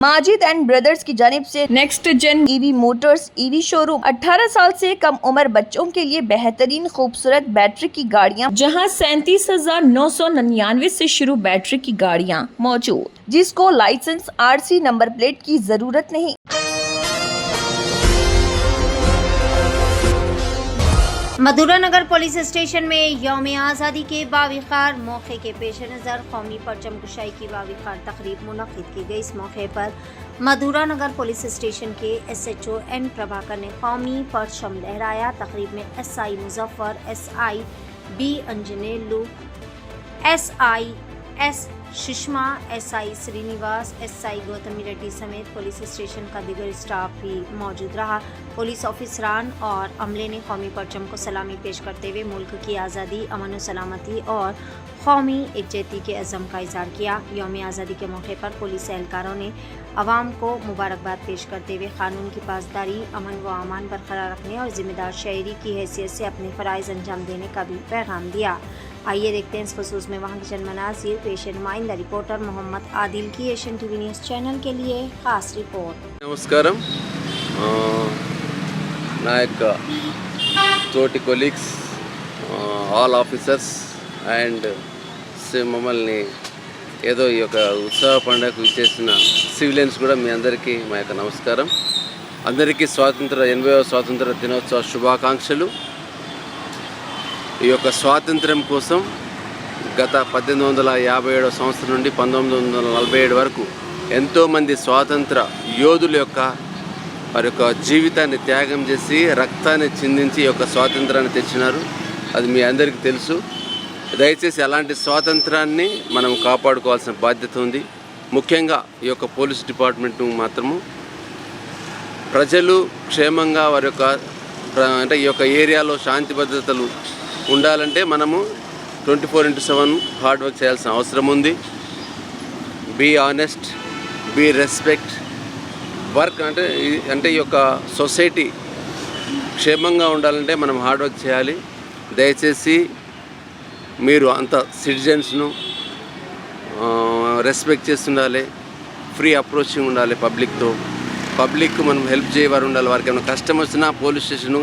Majid and brothers की जानिब से next gen EV motors EV showroom 18 साल से कम उम्र बच्चों के लिए बेहतरीन खूबसूरत बैटरी की गाड़ियां, जहां 37,999 से शुरू बैटरी की गाड़ियां मौजूद, जिसको लाइसेंस आरसी नंबर प्लेट की जरूरत नहीं। मधुरा नगर पुलिस स्टेशन में यौम आज़ादी के बाविखार मौके के पेश नज़र कौमी परचम कुशाई की बाविखार तकरीब मुनक़िद की गई। इस मौके पर मधुरा नगर पुलिस स्टेशन के SHO N प्रभाकर ने कौमी परचम लहराया। तकरीब में SI Muzaffar, SI B Anjaneyulu, SI S Sushma, SI Srinivas, SI Gautami Reddy समेत पुलिस स्टेशन का दीगर स्टाफ भी मौजूद रहा। पुलिस ऑफिसरान और अमले ने कौमी परचम को सलामी पेश करते हुए मुल्क की आज़ादी, अमन व सलामती और कौमी एकजुटती के अज़म का इज़हार किया। यौम आज़ादी के मौके पर पुलिस एहलकारों ने अवाम को मुबारकबाद पेश करते हुए कानून की पासदारी, अमन व अमान बरकरार रखने और ज़िम्मेदार शहरी की हैसियत से अपने फ़राइज़ अंजाम देने का भी पैगाम दिया। आइए देखते हैं इस खुसूस में वहाँ के चंद मनाज़िर। पेश नुमाइंदा रिपोर्टर मोहम्मद आदिल की एशियन टीवी न्यूज़ चैनल के लिए खास रिपोर्ट। నమస్కారం నా యొక్క తోటి కొలీగ్స్ ఆల్ ఆఫీసర్స్ అండ్ మమ్మల్ని ఏదో ఈ యొక్క ఉత్సవ పండుగకు ఇచ్చేసిన సివిలియన్స్ కూడా మీ అందరికీ మా యొక్క నమస్కారం. అందరికీ 80వ స్వాతంత్ర దినోత్సవ శుభాకాంక్షలు. ఈ యొక్క స్వాతంత్ర్యం కోసం గత 1857 సంవత్సరం నుండి 1947 వరకు ఎంతోమంది స్వాతంత్ర యోధుల యొక్క వారి యొక్క జీవితాన్ని త్యాగం చేసి రక్తాన్ని చిందించి ఈ యొక్క స్వాతంత్రాన్ని తెచ్చినారు. అది మీ అందరికీ తెలుసు. దయచేసి అలాంటి స్వాతంత్రాన్ని మనం కాపాడుకోవాల్సిన బాధ్యత ఉంది. ముఖ్యంగా ఈ యొక్క పోలీస్ డిపార్ట్మెంట్ మాత్రము ప్రజలు క్షేమంగా వారి యొక్క అంటే ఈ యొక్క ఏరియాలో శాంతి భద్రతలు ఉండాలంటే మనము 24/7 హార్డ్ వర్క్ చేయాల్సిన అవసరం ఉంది. Be honest, be respect work అంటే ఈ యొక్క సొసైటీ క్షేమంగా ఉండాలంటే మనం హార్డ్ వర్క్ చేయాలి. దయచేసి మీరు అంత సిటిజన్స్ను రెస్పెక్ట్ చేస్తుండాలి, ఫ్రీ అప్రోచింగ్ ఉండాలి పబ్లిక్ మనం హెల్ప్ చేయవారు ఉండాలి. వారికి ఏమైనా కష్టం వచ్చినా పోలీస్ స్టేషను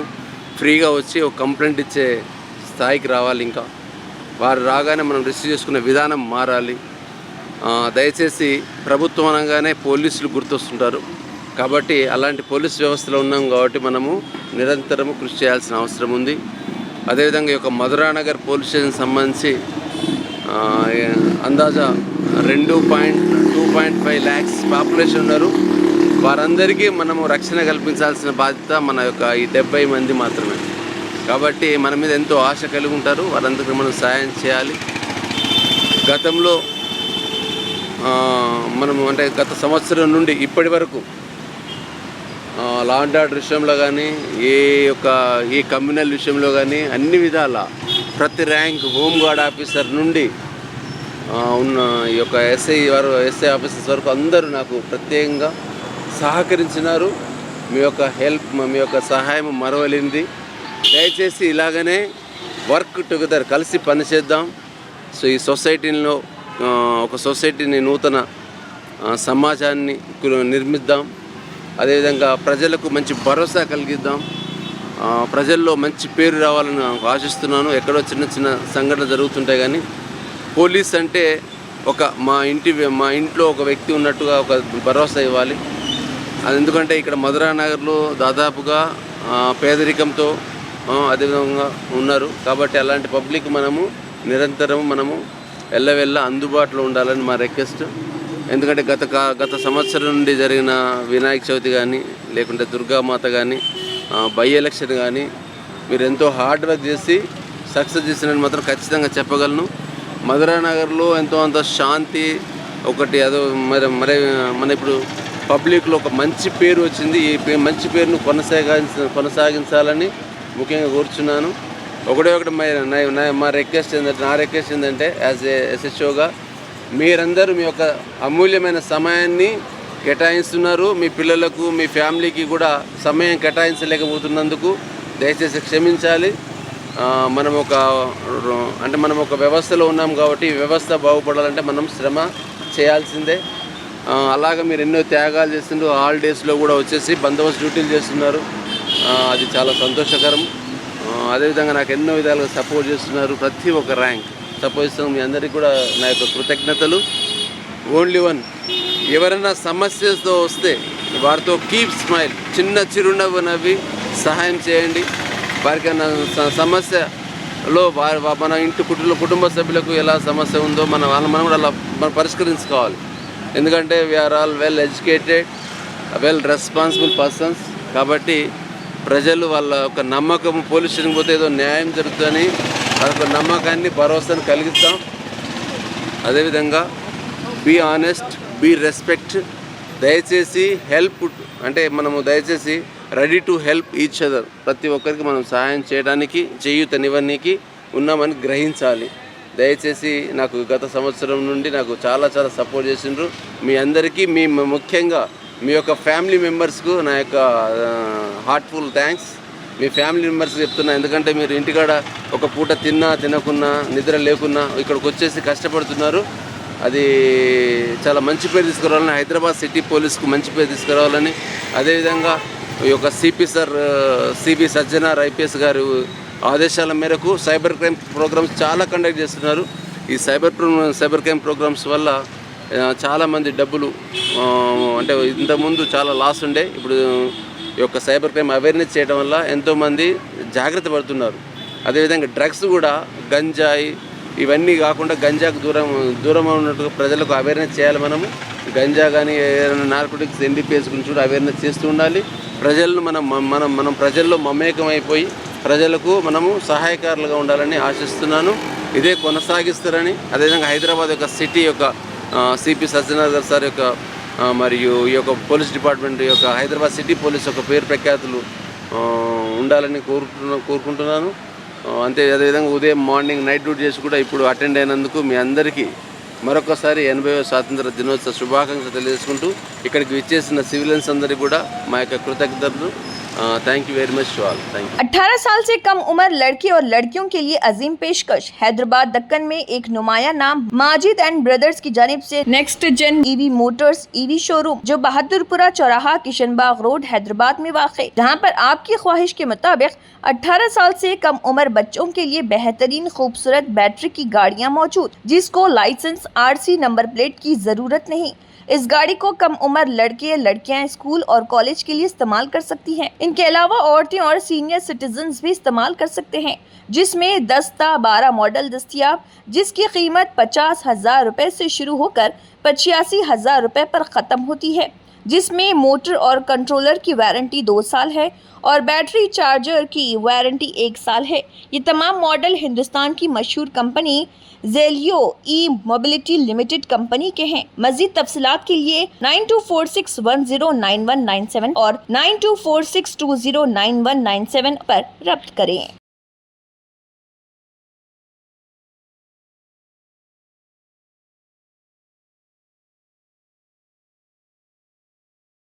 ఫ్రీగా వచ్చి ఒక కంప్లైంట్ ఇచ్చే స్థాయికి రావాలి. ఇంకా వారు రాగానే మనం రిసీవ్ చేసుకునే విధానం మారాలి. దయచేసి ప్రభుత్వం అనగానే పోలీసులు గుర్తొస్తుంటారు. కాబట్టి అలాంటి పోలీస్ వ్యవస్థలో ఉన్నాం కాబట్టి మనము నిరంతరము కృషి చేయాల్సిన అవసరం ఉంది. అదేవిధంగా ఈ యొక్క మధురా నగర్ పోలీస్ స్టేషన్ సంబంధించి అందాజా 2.5 lakhs పాపులేషన్ ఉన్నారు. వారందరికీ మనము రక్షణ కల్పించాల్సిన బాధ్యత మన యొక్క ఈ 70 మంది మాత్రమే. కాబట్టి మన మీద ఎంతో ఆశ కలిగి ఉంటారు. వారందరికీ మనం సాయం చేయాలి. గతంలో మనము అంటే గత సంవత్సరం నుండి ఇప్పటి వరకు లా అండ్ ఆర్డర్ విషయంలో కానీ ఈ కమ్యూనల్ విషయంలో కానీ అన్ని విధాల ప్రతి ర్యాంక్ హోంగార్డ్ ఆఫీసర్ నుండి ఉన్న ఈ యొక్క ఎస్ఐ ఆఫీసర్స్ వరకు అందరూ నాకు ప్రత్యేకంగా సహకరించినారు. మీ యొక్క హెల్ప్, మీ యొక్క సహాయం మరవలేనిది. దయచేసి ఇలాగనే వర్క్ టుగెదర్ కలిసి పనిచేద్దాం. సో ఈ సొసైటీలో ఒక సొసైటీని నూతన సమాజాన్ని నిర్మిద్దాం. అదేవిధంగా ప్రజలకు మంచి భరోసా కలిగిద్దాం. ప్రజల్లో మంచి పేరు రావాలని ఆశిస్తున్నాను. ఎక్కడో చిన్న సంఘటనలు జరుగుతుంటాయి కానీ పోలీస్ అంటే మా ఇంట్లో ఒక వ్యక్తి ఉన్నట్టుగా ఒక భరోసా ఇవ్వాలి. అది ఎందుకంటే ఇక్కడ మధురా నగర్లో దాదాపుగా పేదరికంతో అదేవిధంగా ఉన్నారు. కాబట్టి అలాంటి పబ్లిక్ మనము నిరంతరం మనము ఎల్లవెల్ల అందుబాటులో ఉండాలని మా రిక్వెస్ట్. ఎందుకంటే గత సంవత్సరం నుండి జరిగిన వినాయక చవితి కానీ లేకుంటే దుర్గామాత కానీ బై ఎలక్షన్ కానీ మీరు ఎంతో హార్డ్ వర్క్ చేసి సక్సెస్ చేసినని మాత్రం ఖచ్చితంగా చెప్పగలను. మధురా నగర్లో ఎంతో అంత శాంతి ఒకటి అదో మన ఇప్పుడు పబ్లిక్లో ఒక మంచి పేరు వచ్చింది. ఈ మంచి పేరును కొనసాగించాలని ముఖ్యంగా కోరుచున్నాను. ఒకటి నా రిక్వెస్ట్ ఏంటంటే యాజ్ ఏ SHOగా మీరందరూ మీ యొక్క అమూల్యమైన సమయాన్ని కేటాయిస్తున్నారు. మీ పిల్లలకు, మీ ఫ్యామిలీకి కూడా సమయం కేటాయించలేకపోతున్నందుకు దయచేసి క్షమించాలి. మనం ఒక వ్యవస్థలో ఉన్నాం కాబట్టి ఈ వ్యవస్థ బాగుపడాలంటే మనం శ్రమ చేయాల్సిందే. అలాగా మీరు ఎన్నో త్యాగాలు చేస్తుండ్రు. హాలిడేస్లో కూడా వచ్చేసి బందోబస్తు డ్యూటీలు చేస్తున్నారు. అది చాలా సంతోషకరం. అదేవిధంగా నాకు ఎన్నో విధాలుగా సపోర్ట్ చేస్తున్నారు. ప్రతి ఒక్క ర్యాంక్ సపోర్ట్ చేస్తున్న మీ అందరికీ కూడా నా యొక్క కృతజ్ఞతలు. ఓన్లీ వన్, ఎవరైనా సమస్యతో వస్తే వారితో కీప్ స్మైల్, చిన్న చిరునవ్వు నవ్వి సహాయం చేయండి. వారికి సమస్యలో మన ఇంటి కుటుంబ సభ్యులకు ఎలా సమస్య ఉందో మనం కూడా అలా మనం పరిష్కరించుకోవాలి. ఎందుకంటే we are all well educated, well responsible persons. కాబట్టి ప్రజలు వాళ్ళ ఒక నమ్మకం, పోలీస్ స్టేషన్కి పోతే ఏదో న్యాయం జరుగుతుందని వాళ్ళ ఒక నమ్మకాన్ని, భరోసాను కలిగిస్తాం. అదేవిధంగా బీ ఆనెస్ట్, బీ రెస్పెక్ట్. దయచేసి హెల్ప్ అంటే మనము దయచేసి ready to help each other. ప్రతి ఒక్కరికి మనం సహాయం చేయడానికి, చేయూతనివ్వడానికి ఉన్నామని గ్రహించాలి. దయచేసి నాకు గత సంవత్సరం నుండి నాకు చాలా సపోర్ట్ చేసిండ్రు. మీ అందరికీ, ముఖ్యంగా మీ యొక్క ఫ్యామిలీ మెంబర్స్కు నా యొక్క హార్ట్ఫుల్ థ్యాంక్స్. మీ ఫ్యామిలీ మెంబర్స్కి చెప్తున్నా, ఎందుకంటే మీరు ఇంటికాడ ఒక పూట తినకున్నా, నిద్ర లేకున్నా ఇక్కడికి వచ్చేసి కష్టపడుతున్నారు. అది చాలా మంచి పేరు తీసుకురావాలని, హైదరాబాద్ సిటీ పోలీస్కు మంచి పేరు తీసుకురావాలని, అదేవిధంగా ఈ యొక్క సిబి సజ్జనార్ ఐపీఎస్ గారు ఆదేశాల మేరకు సైబర్ క్రైమ్ ప్రోగ్రామ్స్ చాలా కండక్ట్ చేస్తున్నారు. ఈ సైబర్ క్రైమ్ ప్రోగ్రామ్స్ వల్ల చాలామంది డబ్బులు అంటే ఇంతకుముందు చాలా లాస్ ఉండే, ఇప్పుడు ఈ యొక్క సైబర్ క్రైమ్ అవేర్నెస్ చేయడం వల్ల ఎంతోమంది జాగ్రత్త పడుతున్నారు. అదేవిధంగా డ్రగ్స్ కూడా, గంజాయి ఇవన్నీ కాకుండా గంజాకు దూరం ఉన్నట్టు ప్రజలకు అవేర్నెస్ చేయాలి. గంజా కానీ ఏదైనా నార్కోటిక్స్, ఎన్డీపీఎస్ గురించి కూడా అవేర్నెస్ చేస్తూ ఉండాలి. ప్రజలను మనం ప్రజల్లో మమేకం అయిపోయి ప్రజలకు మనము సహాయకారులుగా ఉండాలని ఆశిస్తున్నాను. ఇదే కొనసాగిస్తారని, అదేవిధంగా హైదరాబాద్ యొక్క సిటీ యొక్క సిపి సజ్జనార్ గారు సార్ యొక్క మరియు ఈ యొక్క పోలీస్ డిపార్ట్మెంట్ యొక్క హైదరాబాద్ సిటీ పోలీస్ యొక్క పేరు ప్రఖ్యాతులు ఉండాలని కోరుకుంటున్నాను. అదేవిధంగా ఉదయం, మార్నింగ్, నైట్ డ్యూటీ చేసి కూడా ఇప్పుడు అటెండ్ అయినందుకు మీ అందరికీ మరొకసారి 80వ స్వాతంత్ర దినోత్సవ శుభాకాంక్షలు తెలియజేసుకుంటూ ఇక్కడికి విచ్చేసిన సివిలియన్స్ అందరికీ కూడా మా యొక్క కృతజ్ఞతలు. Thank you very much to all. Thank you. 18 साल से कम उम्र लड़के और लड़कियों के लिए अजीम पेशकश. हैदराबाद दक्कन में एक नुमाया नाम माजिद एंड ब्रदर्स की जानिब से next gen EV motors EV showroom जो बहादुरपुरा चौराहा, किशनबाग रोड, हैदराबाद में वाक़ है, जहां पर आपकी ख्वाहिश के मुताबिक 18 साल से कम उम्र बच्चों के लिए बेहतरीन खूबसूरत बैटरी की गाड़ियां मौजूद, जिसको लाइसेंस, आरसी, नंबर प्लेट की जरूरत नहीं. इस गाड़ी को कम उम्र लड़के लड़कियां स्कूल और कॉलेज के लिए इस्तेमाल कर सकती हैं. इनके अलावा औरतें और सीनियर सिटीजन्स भी इस्तेमाल कर सकते हैं, जिसमें 10-12 मॉडल दस्तियाब, जिसकी कीमत 50,000 रुपए से शुरू होकर 85,000 रुपए पर ख़त्म होती है, जिसमें मोटर और कंट्रोलर की वारंटी 2 साल है और बैटरी चार्जर की वारंटी 1 साल है. ये तमाम मॉडल हिंदुस्तान की मशहूर कंपनी जेलियो ई मोबिलिटी लिमिटेड कंपनी के हैं. मजीद तफसीलात के लिए 9246109197 और 9246209197 पर रब्त करें.